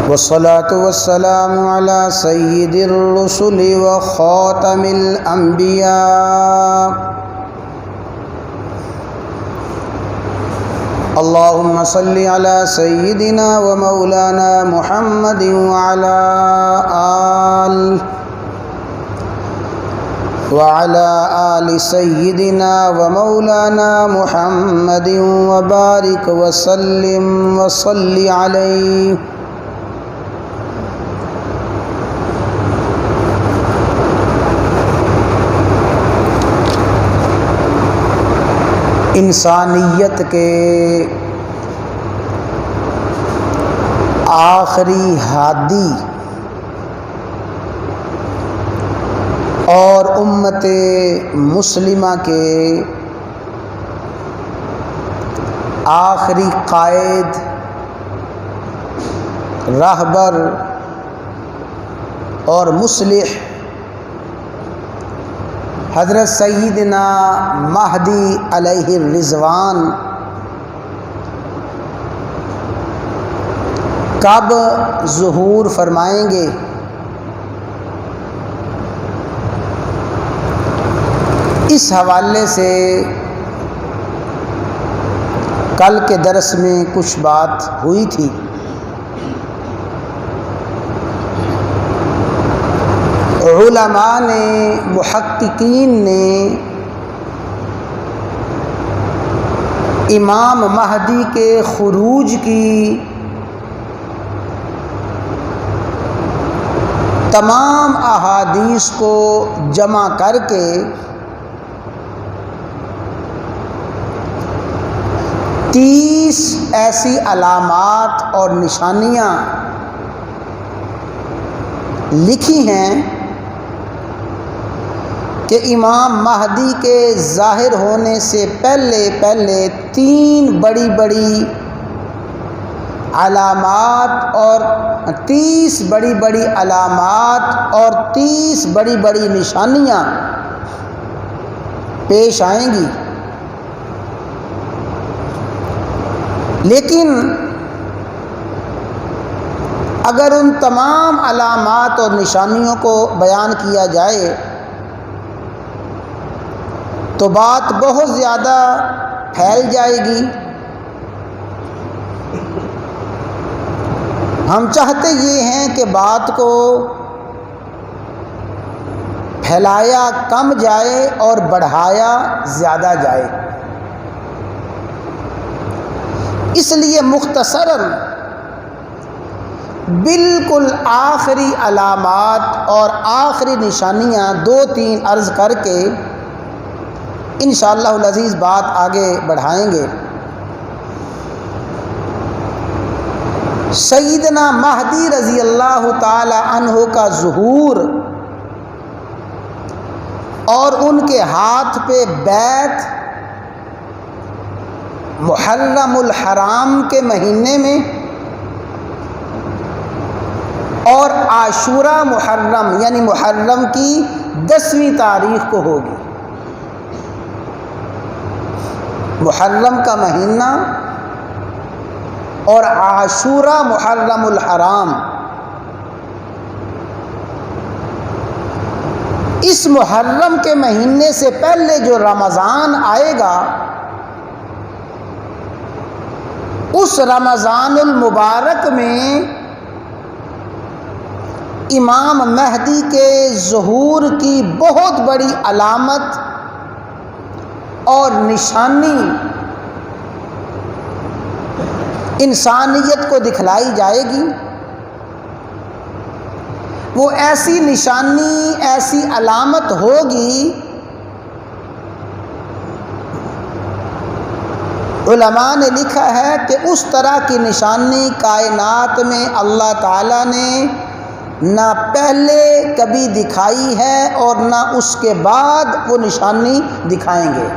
والصلاة والسلام على سيد الرسل وخاتم الأنبياء اللهم صل على سيدنا ومولانا محمد وعلى آل سيدنا ومولانا محمد وبارك وسلم وصل عليه. انسانیت کے آخری ہادی اور امت مسلمہ کے آخری قائد، راہبر اور مصلح حضرت سیدنا مہدی علیہ الرضوان کب ظہور فرمائیں گے؟ اس حوالے سے کل کے درس میں کچھ بات ہوئی تھی۔ علماء نے، محققین نے امام مہدی کے خروج کی تمام احادیث کو جمع کر کے تیس ایسی علامات اور نشانیاں لکھی ہیں کہ امام مہدی کے ظاہر ہونے سے پہلے تین بڑی بڑی علامات اور 30 بڑی بڑی علامات اور 30 بڑی بڑی نشانیاں پیش آئیں گی۔ لیکن اگر ان تمام علامات اور نشانیوں کو بیان کیا جائے تو بات بہت زیادہ پھیل جائے گی۔ ہم چاہتے یہ ہیں کہ بات کو پھیلایا کم جائے اور بڑھایا زیادہ جائے، اس لیے مختصراً بالکل آخری علامات اور آخری نشانیاں 2-3 عرض کر کے انشاءاللہ العزیز بات آگے بڑھائیں گے۔ سیدنا مہدی رضی اللہ تعالی عنہ کا ظہور اور ان کے ہاتھ پہ بیعت محرم الحرام کے مہینے میں اور عاشورہ محرم یعنی محرم کی 10ویں تاریخ کو ہوگی۔ محرم کا مہینہ اور عاشورہ محرم الحرام، اس محرم کے مہینے سے پہلے جو رمضان آئے گا، اس رمضان المبارک میں امام مہدی کے ظہور کی بہت بڑی علامت اور نشانی انسانیت کو دکھلائی جائے گی۔ وہ ایسی نشانی، ایسی علامت ہوگی، علماء نے لکھا ہے کہ اس طرح کی نشانی کائنات میں اللہ تعالیٰ نے نہ پہلے کبھی دکھائی ہے اور نہ اس کے بعد وہ نشانی دکھائیں گے۔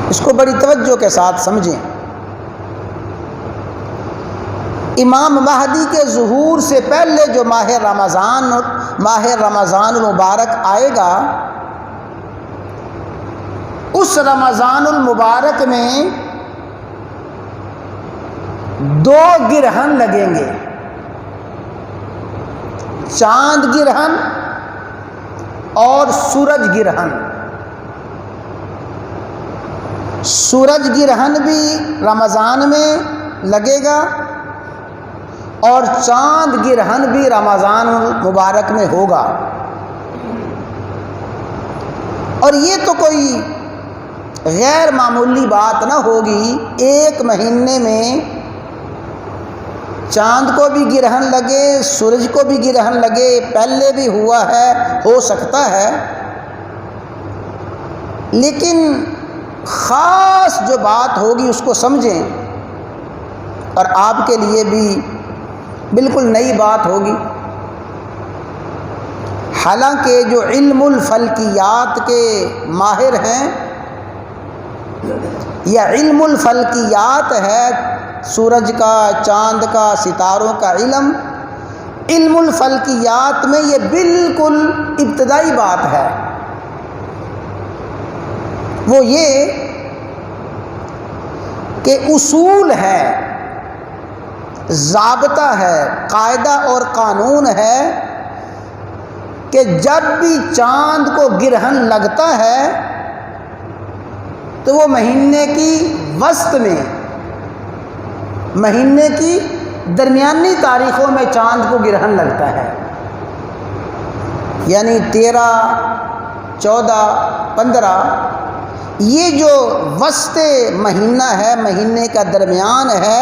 اس کو بڑی توجہ کے ساتھ سمجھیں۔ امام مہدی کے ظہور سے پہلے جو ماہ رمضان المبارک آئے گا، اس رمضان المبارک میں 2 گرہن لگیں گے، چاند گرہن اور سورج گرہن۔ سورج گرہن بھی رمضان میں لگے گا اور چاند گرہن بھی رمضان المبارک میں ہوگا۔ اور یہ تو کوئی غیر معمولی بات نہ ہوگی، ایک مہینے میں چاند کو بھی گرہن لگے، سورج کو بھی گرہن لگے، پہلے بھی ہوا ہے، ہو سکتا ہے، لیکن خاص جو بات ہوگی اس کو سمجھیں، اور آپ کے لیے بھی بالکل نئی بات ہوگی۔ حالانکہ جو علم الفلکیات کے ماہر ہیں، یا علم الفلکیات ہے، سورج کا، چاند کا، ستاروں کا علم، علم الفلکیات میں یہ بالکل ابتدائی بات ہے۔ وہ یہ کہ اصول ہے، ضابطہ ہے، قاعدہ اور قانون ہے کہ جب بھی چاند کو گرہن لگتا ہے تو وہ مہینے کی وسط میں، مہینے کی درمیانی تاریخوں میں چاند کو گرہن لگتا ہے، یعنی 13، 14، 15، یہ جو وسط مہینہ ہے، مہینے کا درمیان ہے،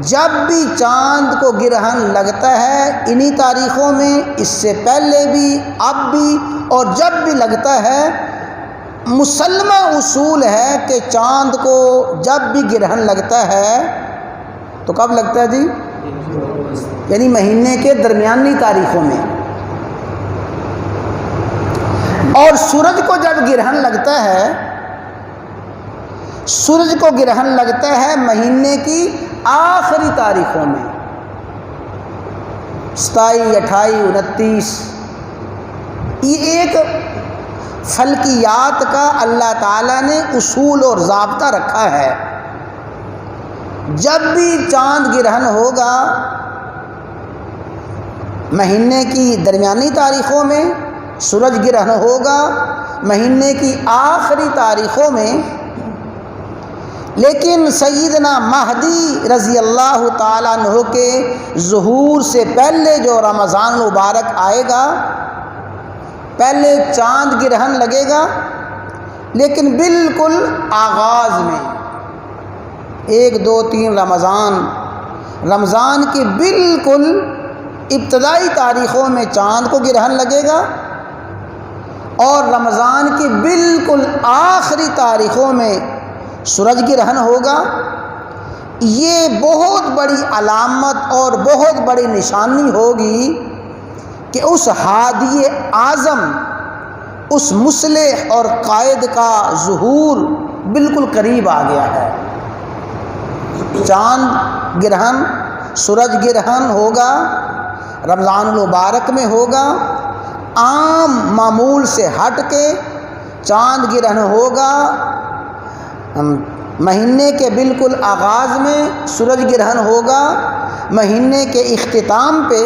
جب بھی چاند کو گرہن لگتا ہے انہی تاریخوں میں، اس سے پہلے بھی، اب بھی، اور جب بھی لگتا ہے، مسلمہ اصول ہے کہ چاند کو جب بھی گرہن لگتا ہے تو کب لگتا ہے جی؟ یعنی مہینے کے درمیانی تاریخوں میں۔ اور سورج کو جب گرہن لگتا ہے، سورج کو گرہن لگتا ہے مہینے کی آخری تاریخوں میں، 27، 28، 29۔ یہ ایک فلکیات کا اللہ تعالیٰ نے اصول اور ضابطہ رکھا ہے۔ جب بھی چاند گرہن ہوگا مہینے کی درمیانی تاریخوں میں، سورج گرہن ہوگا مہینے کی آخری تاریخوں میں، لیکن سیدنا مہدی رضی اللہ تعالیٰ عنہ کے ظہور سے پہلے جو رمضان المبارک آئے گا، پہلے چاند گرہن لگے گا، لیکن بالکل آغاز میں 1، 2، 3 رمضان کی بالکل ابتدائی تاریخوں میں چاند کو گرہن لگے گا، اور رمضان کی بالکل آخری تاریخوں میں سورج گرہن ہوگا۔ یہ بہت بڑی علامت اور بہت بڑی نشانی ہوگی کہ اس ہادی اعظم، اس مصلح اور قائد کا ظہور بالکل قریب آ گیا ہے۔ چاند گرہن، سورج گرہن ہوگا، رمضان المبارک میں ہوگا، عام معمول سے ہٹ کے چاند گرہن ہوگا مہینے کے بالکل آغاز میں، سورج گرہن ہوگا مہینے کے اختتام پہ۔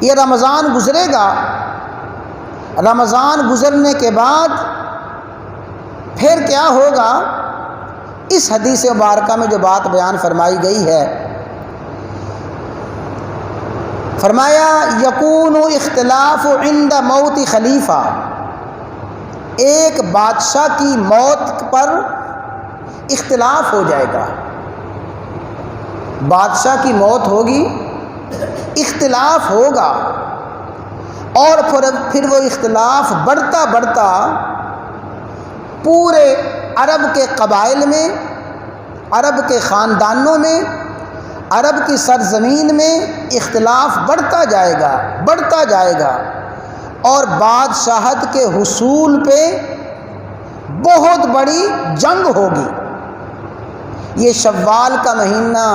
یہ رمضان گزرے گا، رمضان گزرنے کے بعد پھر کیا ہوگا؟ اس حدیث مبارکہ میں جو بات بیان فرمائی گئی ہے، فرمایا یکون اختلاف عند موت خلیفہ، ایک بادشاہ کی موت پر اختلاف ہو جائے گا۔ بادشاہ کی موت ہوگی، اختلاف ہوگا، اور پھر وہ اختلاف بڑھتا بڑھتا پورے عرب کے قبائل میں، عرب کے خاندانوں میں، عرب کی سرزمین میں اختلاف بڑھتا جائے گا، بڑھتا جائے گا، اور بادشاہت کے حصول پہ بہت بڑی جنگ ہوگی۔ یہ شوال کا مہینہ،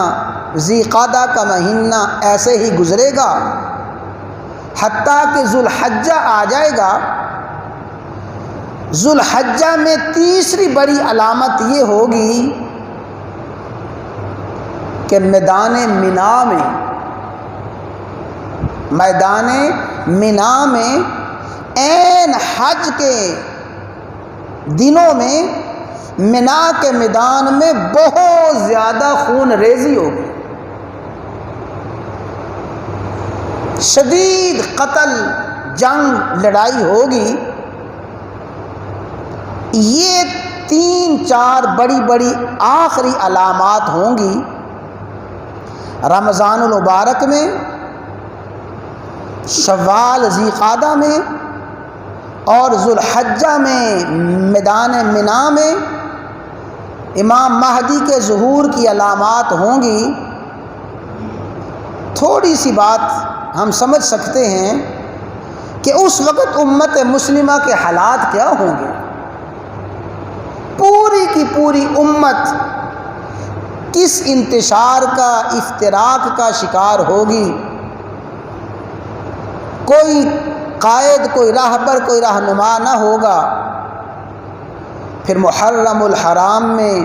ذی قعدہ کا مہینہ ایسے ہی گزرے گا، حتیٰ کہ ذوالحجہ آ جائے گا، ذوالحجہ میں تیسری بڑی علامت یہ ہوگی کہ میدان منا میں عین حج کے دنوں میں منا کے میدان میں بہت زیادہ خون ریزی ہوگی، شدید قتل، جنگ، لڑائی ہوگی۔ یہ 3-4 بڑی بڑی آخری علامات ہوں گی رمضان المبارک میں، شوال ذیقعدہ میں اور ذوالحجہ میں میدان منا میں امام مہدی کے ظہور کی علامات ہوں گی۔ تھوڑی سی بات ہم سمجھ سکتے ہیں کہ اس وقت امت مسلمہ کے حالات کیا ہوں گے۔ پوری کی پوری امت کس انتشار کا، افتراق کا شکار ہوگی۔ کوئی قائد، کوئی راہبر، کوئی رہنما نہ ہوگا۔ پھر محرم الحرام میں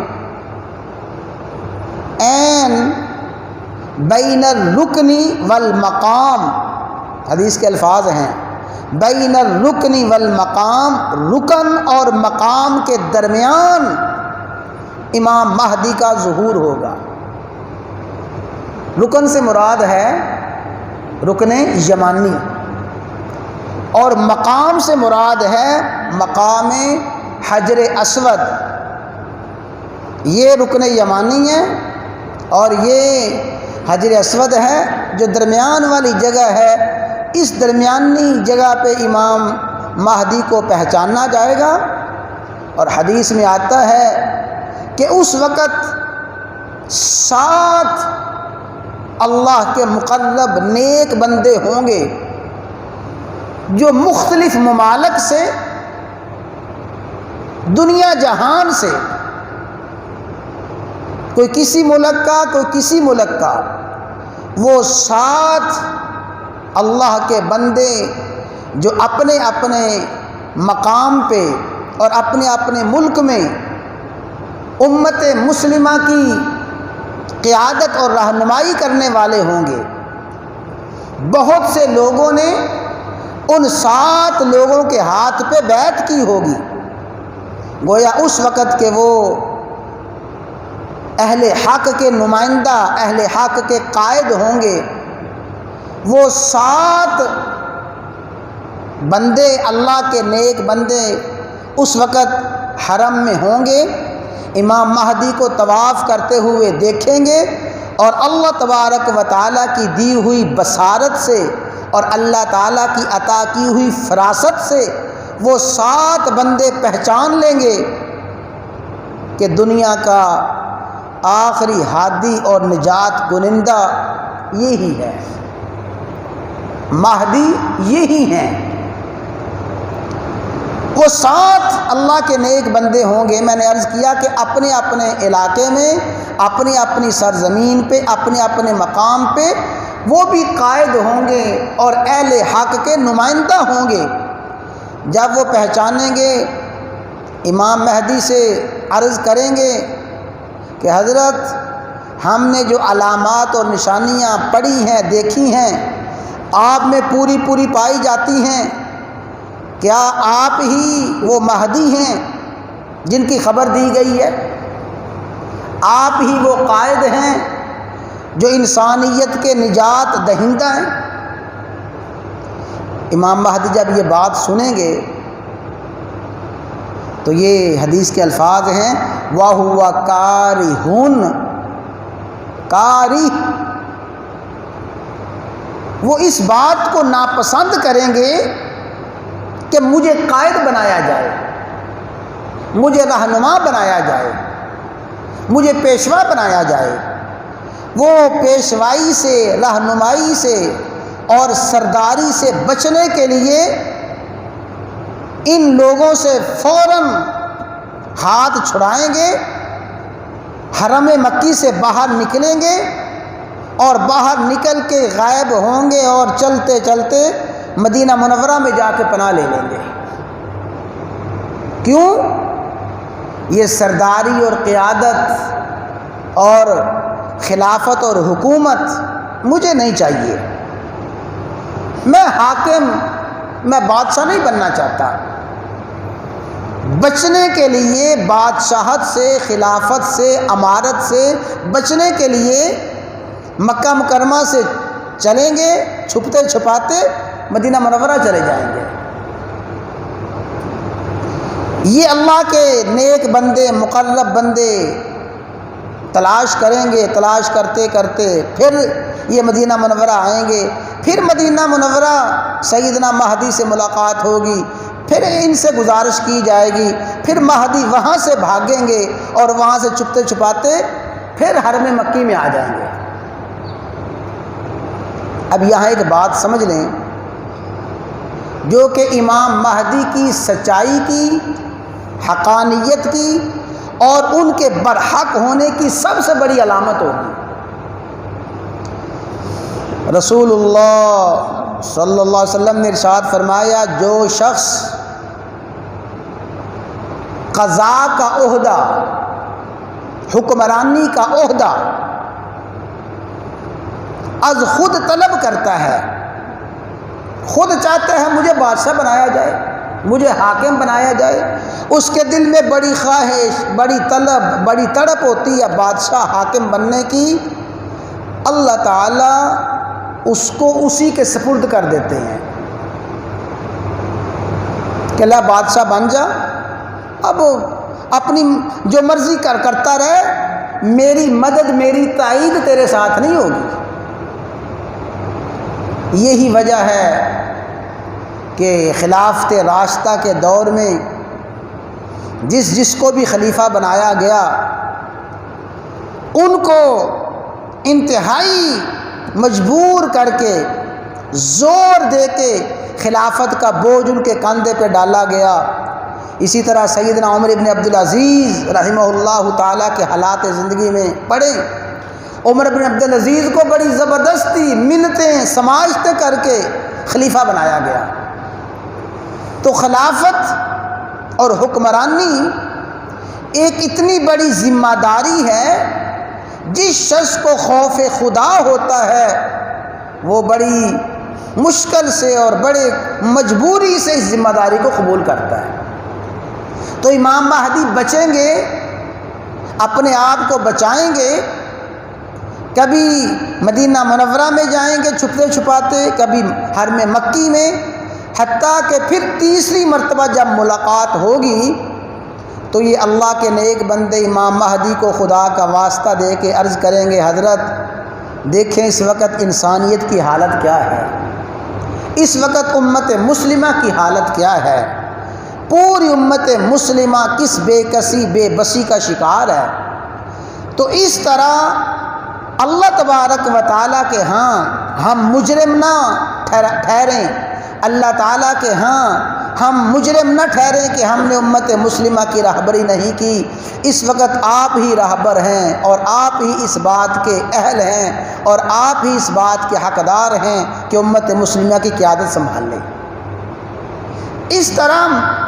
عین بین الرکن والمقام، حدیث کے الفاظ ہیں، بین الرکن والمقام، رکن اور مقام کے درمیان امام مہدی کا ظہور ہوگا۔ رکن سے مراد ہے رکن یمانی، اور مقام سے مراد ہے مقام حجر اسود۔ یہ رکن یمانی ہے اور یہ حجر اسود ہے جو درمیان والی جگہ ہے۔ اس درمیانی جگہ پہ امام مہدی کو پہچانا جائے گا، اور حدیث میں آتا ہے کہ اس وقت 7 اللہ کے مقرب نیک بندے ہوں گے جو مختلف ممالک سے، دنیا جہان سے، کوئی کسی ملک کا، کوئی کسی ملک کا، وہ 7 اللہ کے بندے جو اپنے اپنے مقام پہ اور اپنے اپنے ملک میں امت مسلمہ کی قیادت اور رہنمائی کرنے والے ہوں گے۔ بہت سے لوگوں نے ان 7 لوگوں کے ہاتھ پہ بیعت کی ہوگی، گویا اس وقت کہ وہ اہل حق کے نمائندہ، اہل حق کے قائد ہوں گے۔ وہ 7 بندے، اللہ کے نیک بندے، اس وقت حرم میں ہوں گے، امام مہدی کو طواف کرتے ہوئے دیکھیں گے، اور اللہ تبارک و تعالیٰ کی دی ہوئی بصارت سے اور اللہ تعالیٰ کی عطا کی ہوئی فراست سے وہ 7 بندے پہچان لیں گے کہ دنیا کا آخری ہادی اور نجات کنندہ یہی ہے، مہدی یہی ہیں۔ وہ 7 اللہ کے نیک بندے ہوں گے، میں نے عرض کیا کہ اپنے اپنے علاقے میں، اپنی اپنی سرزمین پہ، اپنے اپنے مقام پہ وہ بھی قائد ہوں گے اور اہل حق کے نمائندہ ہوں گے۔ جب وہ پہچانیں گے، امام مہدی سے عرض کریں گے کہ حضرت، ہم نے جو علامات اور نشانیاں پڑھی ہیں، دیکھی ہیں، آپ میں پوری پوری پائی جاتی ہیں، کیا آپ ہی وہ مہدی ہیں جن کی خبر دی گئی ہے؟ آپ ہی وہ قائد ہیں جو انسانیت کے نجات دہندہ ہیں؟ امام مہدی جب یہ بات سنیں گے تو یہ حدیث کے الفاظ ہیں، وَهُوَ كَارِهٌ، کاری، وہ اس بات کو ناپسند کریں گے کہ مجھے قائد بنایا جائے، مجھے رہنما بنایا جائے، مجھے پیشوا بنایا جائے۔ وہ پیشوائی سے، رہنمائی سے اور سرداری سے بچنے کے لیے ان لوگوں سے فوراً ہاتھ چھڑائیں گے، حرم مکی سے باہر نکلیں گے اور باہر نکل کے غائب ہوں گے اور چلتے چلتے مدینہ منورہ میں جا کے پناہ لے لیں گے۔ کیوں؟ یہ سرداری اور قیادت اور خلافت اور حکومت مجھے نہیں چاہیے، میں حاکم، میں بادشاہ نہیں بننا چاہتا۔ بچنے کے لیے، بادشاہت سے، خلافت سے، امارت سے بچنے کے لیے مکہ مکرمہ سے چلیں گے، چھپتے چھپاتے مدینہ منورہ چلے جائیں گے۔ یہ اللہ کے نیک بندے، مقرب بندے تلاش کریں گے، تلاش کرتے کرتے پھر یہ مدینہ منورہ آئیں گے، پھر مدینہ منورہ سیدنا مہدی سے ملاقات ہوگی، پھر ان سے گزارش کی جائے گی، پھر مہدی وہاں سے بھاگیں گے اور وہاں سے چھپتے چھپاتے پھر حرم مکی میں آ جائیں گے۔ اب یہاں ایک بات سمجھ لیں، جو کہ امام مہدی کی سچائی کی، حقانیت کی اور ان کے برحق ہونے کی سب سے بڑی علامت ہوگی۔ رسول اللہ صلی اللہ علیہ وسلم نے ارشاد فرمایا، جو شخص قضا کا عہدہ، حکمرانی کا عہدہ از خود طلب کرتا ہے، خود چاہتا ہے مجھے بادشاہ بنایا جائے، مجھے حاکم بنایا جائے، اس کے دل میں بڑی خواہش، بڑی طلب، بڑی تڑپ ہوتی ہے بادشاہ حاکم بننے کی، اللہ تعالیٰ اس کو اسی کے سپرد کر دیتے ہیں کہ اللہ بادشاہ بن جا، اب اپنی جو مرضی کرتا رہے، میری مدد، میری تائید تیرے ساتھ نہیں ہوگی۔ یہی وجہ ہے کہ خلافت راستہ کے دور میں جس کو بھی خلیفہ بنایا گیا، ان کو انتہائی مجبور کر کے، زور دے کے خلافت کا بوجھ ان کے کاندھے پہ ڈالا گیا۔ اسی طرح سیدنا عمر بن عبدالعزیز رحمہ اللہ تعالیٰ کے حالات زندگی میں پڑھیں، عمر بن عبدالعزیز کو بڑی زبردستی منتیں سماجتیں کر کے خلیفہ بنایا گیا۔ تو خلافت اور حکمرانی ایک اتنی بڑی ذمہ داری ہے، جس شخص کو خوف خدا ہوتا ہے وہ بڑی مشکل سے اور بڑے مجبوری سے اس ذمہ داری کو قبول کرتا ہے۔ تو امام مہدی بچیں گے، اپنے آپ کو بچائیں گے، کبھی مدینہ منورہ میں جائیں گے چھپتے چھپاتے، کبھی حرم مکی میں، حتیٰ کہ پھر تیسری مرتبہ جب ملاقات ہوگی تو یہ اللہ کے نیک بندے امام مہدی کو خدا کا واسطہ دے کے عرض کریں گے، حضرت دیکھیں اس وقت انسانیت کی حالت کیا ہے، اس وقت امت مسلمہ کی حالت کیا ہے، پوری امت مسلمہ کس بے کسی بے بسی کا شکار ہے۔ تو اس طرح اللہ تبارک و تعالیٰ کے ہاں ہم مجرم نہ ٹھہریں، اللہ تعالیٰ کے ہاں ہم مجرم نہ ٹھہریں کہ ہم نے امت مسلمہ کی رہبری نہیں کی۔ اس وقت آپ ہی رہبر ہیں اور آپ ہی اس بات کے اہل ہیں اور آپ ہی اس بات کے حقدار ہیں کہ امت مسلمہ کی قیادت سنبھال لیں۔ اس طرح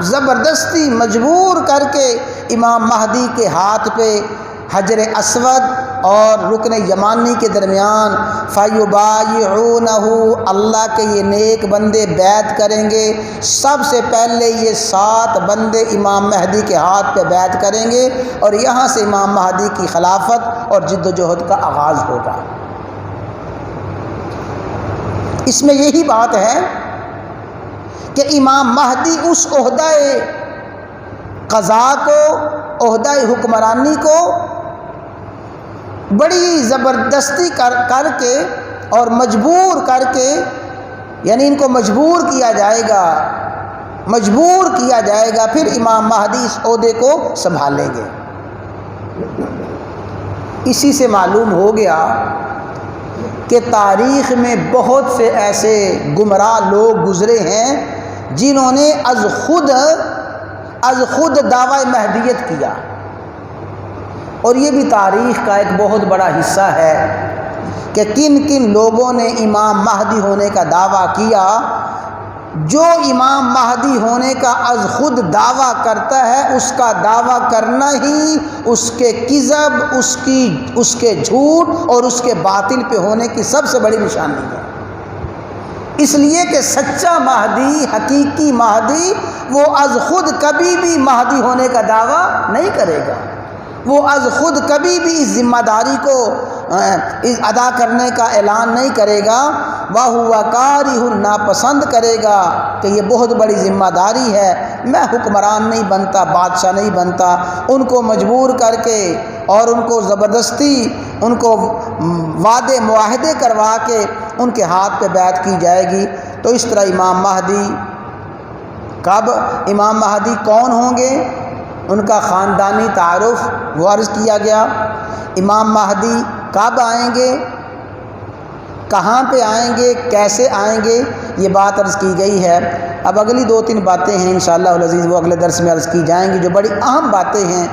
زبردستی مجبور کر کے امام مہدی کے ہاتھ پہ حجر اسود اور رکن یمانی کے درمیان فَيُبَايِعُونَهُ، اللہ کے یہ نیک بندے بیعت کریں گے۔ سب سے پہلے یہ 7 بندے امام مہدی کے ہاتھ پہ بیعت کریں گے اور یہاں سے امام مہدی کی خلافت اور جد و جہد کا آغاز ہوگا۔ اس میں یہی بات ہے کہ امام مہدی اس عہدہ قضا کو، عہدہ حکمرانی کو بڑی زبردستی کر کے اور مجبور کر کے، یعنی ان کو مجبور کیا جائے گا، مجبور کیا جائے گا، پھر امام مہدی اس عہدے کو سنبھالیں گے۔ اسی سے معلوم ہو گیا کہ تاریخ میں بہت سے ایسے گمراہ لوگ گزرے ہیں جنہوں نے از خود دعوی مہدیت کیا، اور یہ بھی تاریخ کا ایک بہت بڑا حصہ ہے کہ کن کن لوگوں نے امام مہدی ہونے کا دعویٰ کیا، جو امام مہدی ہونے کا از خود دعویٰ کرتا ہے اس کا دعویٰ کرنا ہی اس کے کذب، اس کے جھوٹ اور اس کے باطل پہ ہونے کی سب سے بڑی نشانی ہے۔ اس لیے کہ سچا مہدی، حقیقی مہدی، وہ از خود کبھی بھی مہدی ہونے کا دعویٰ نہیں کرے گا، وہ از خود کبھی بھی اس ذمہ داری کو ادا کرنے کا اعلان نہیں کرے گا۔ وَهُوَ كَارِهٌ، ناپسند کرے گا کہ یہ بہت بڑی ذمہ داری ہے، میں حکمران نہیں بنتا، بادشاہ نہیں بنتا، ان کو مجبور کر کے اور ان کو زبردستی ان کو وعدے معاہدے کروا کے ان کے ہاتھ پہ بیعت کی جائے گی۔ تو اس طرح امام مہدی کب، امام مہدی کون ہوں گے، ان کا خاندانی تعارف وہ عرض کیا گیا۔ امام مہدی کب آئیں گے، کہاں پہ آئیں گے، کیسے آئیں گے، یہ بات عرض کی گئی ہے۔ اب اگلی 2-3 باتیں ہیں انشاءاللہ العزیز، وہ اگلے درس میں عرض کی جائیں گی، جو بڑی اہم باتیں ہیں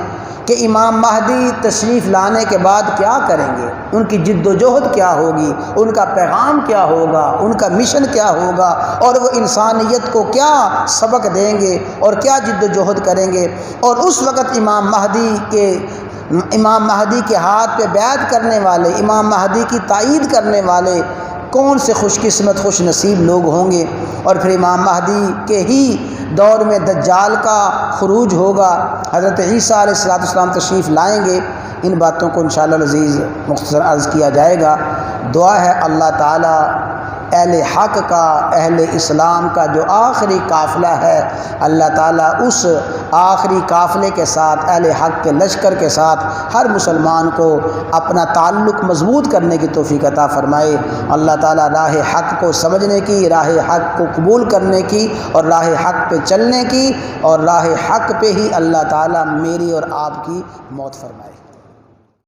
کہ امام مہدی تشریف لانے کے بعد کیا کریں گے، ان کی جد و جہد کیا ہوگی، ان کا پیغام کیا ہوگا، ان کا مشن کیا ہوگا، اور وہ انسانیت کو کیا سبق دیں گے اور کیا جد و جہد کریں گے۔ اور اس وقت امام مہدی کے ہاتھ پہ بیعت کرنے والے، امام مہدی کی تائید کرنے والے کون سے خوش قسمت خوش نصیب لوگ ہوں گے۔ اور پھر امام مہدی کے ہی دور میں دجال کا خروج ہوگا، حضرت عیسیٰ علیہ السلام تشریف لائیں گے۔ ان باتوں کو انشاءاللہ العزیز مختصر عرض کیا جائے گا۔ دعا ہے اللہ تعالیٰ اہل حق کا، اہل اسلام کا جو آخری قافلہ ہے، اللہ تعالیٰ اس آخری قافلے کے ساتھ، اہل حق کے لشکر کے ساتھ ہر مسلمان کو اپنا تعلق مضبوط کرنے کی توفیق عطا فرمائے۔ اللہ تعالیٰ راہ حق کو سمجھنے کی، راہ حق کو قبول کرنے کی اور راہ حق پہ چلنے کی، اور راہ حق پہ ہی اللہ تعالیٰ میری اور آپ کی موت فرمائے۔